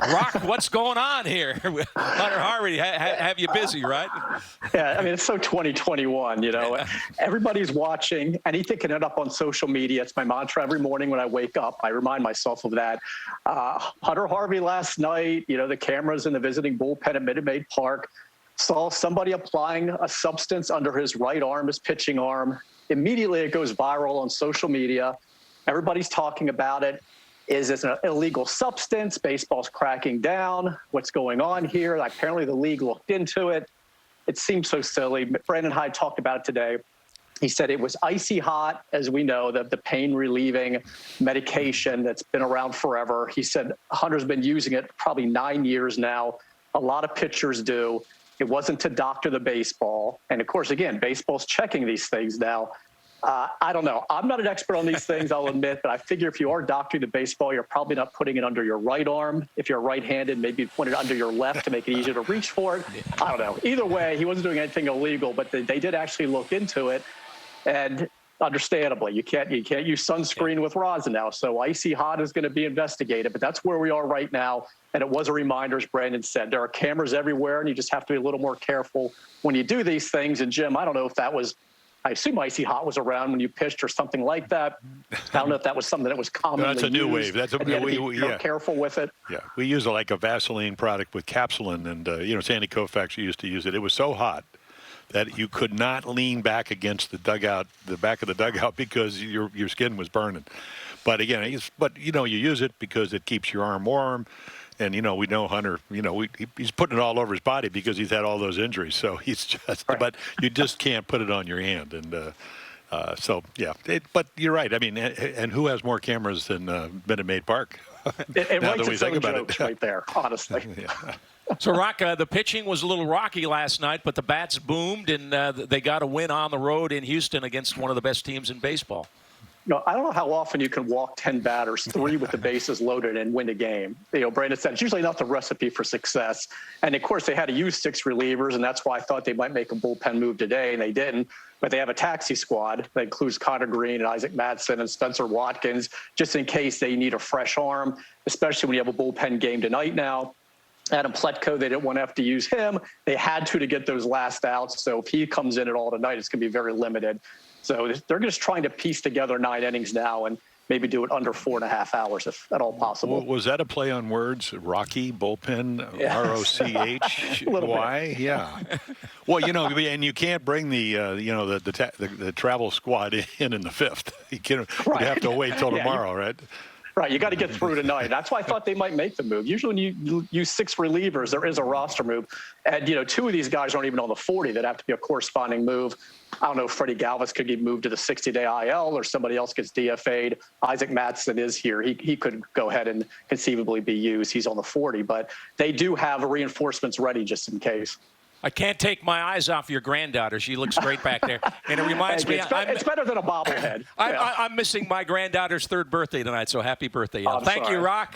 Roch, what's going on here? Hunter Harvey, have you busy, right? Yeah, I mean, it's so 2021, you know. Everybody's watching. Anything can end up on social media. It's my mantra every morning when I wake up. I remind myself of that. Hunter Harvey last night, you know, the cameras in the visiting bullpen at Minute Maid Park saw somebody applying a substance under his right arm, his pitching arm. Immediately, it goes viral on social media. Everybody's talking about it. Is this an illegal substance? Baseball's cracking down. What's going on here? Apparently, the league looked into it. It seems so silly. Brandon Hyde talked about it today. He said it was icy hot, as we know, the pain-relieving medication that's been around forever. He said Hunter's been using it probably 9 years now. A lot of pitchers do. It wasn't to doctor the baseball. And, of course, again, baseball's checking these things now. I don't know. I'm not an expert on these things, I'll admit, but I figure if you are doctoring the baseball, you're probably not putting it under your right arm. If you're right-handed, maybe put it under your left to make it easier to reach for it. I don't know. Either way, he wasn't doing anything illegal, but they did actually look into it. And understandably, you can't use sunscreen with rosin now. So icy hot is going to be investigated, but that's where we are right now. And it was a reminder, as Brandon said, there are cameras everywhere, and you just have to be a little more careful when you do these things. And Jim, I don't know if that was, I assume icy hot was around when you pitched or something like that. I don't know if that was something that was commonly That's a new used, wave. That's a be careful with it. Yeah, we use like a Vaseline product with capsulin, and you know, Sandy Koufax used to use it. It was so hot that you could not lean back against the dugout, the back of the dugout, because your skin was burning. But again, you know, you use it because it keeps your arm warm. And, you know, we know Hunter, you know, he's putting it all over his body because he's had all those injuries. So he's just, right. But you just can't put it on your hand. And so, yeah. But you're right. I mean, and who has more cameras than Minute Maid Park? It writes its own jokes right there, honestly. Yeah. So, Roch, the pitching was a little rocky last night, but the bats boomed, and they got a win on the road in Houston against one of the best teams in baseball. You know, I don't know how often you can walk 10 batters, 3 with the bases loaded, and win a game. You know, Brandon said it's usually not the recipe for success. And, of course, they had to use 6 relievers, and that's why I thought they might make a bullpen move today, and they didn't. But they have a taxi squad that includes Connor Green and Isaac MASN and Spencer Watkins, just in case they need a fresh arm, especially when you have a bullpen game tonight now. Adam Pletko, they didn't want to have to use him. They had to get those last outs. So if he comes in at all tonight, it's going to be very limited. So they're just trying to piece together 9 innings now and maybe do it under 4.5 hours, if at all possible. Well, was that a play on words? Rocky, bullpen, yeah. ROCHY? Yeah. Well, you know, and you can't bring the travel squad in the 5th. You have to wait till tomorrow, right? Right, you got to get through tonight. That's why I thought they might make the move. Usually when you use 6 relievers, there is a roster move. And, you know, 2 of these guys aren't even on the 40. That'd have to be a corresponding move. I don't know if Freddie Galvis could get moved to the 60-day IL or somebody else gets DFA'd. Isaac MASN is here. He could go ahead and conceivably be used. He's on the 40. But they do have reinforcements ready just in case. I can't take my eyes off your granddaughter. She looks great back there. And it reminds me. It's better than a bobblehead. I'm missing my granddaughter's 3rd birthday tonight, so happy birthday. Thank you, Roch.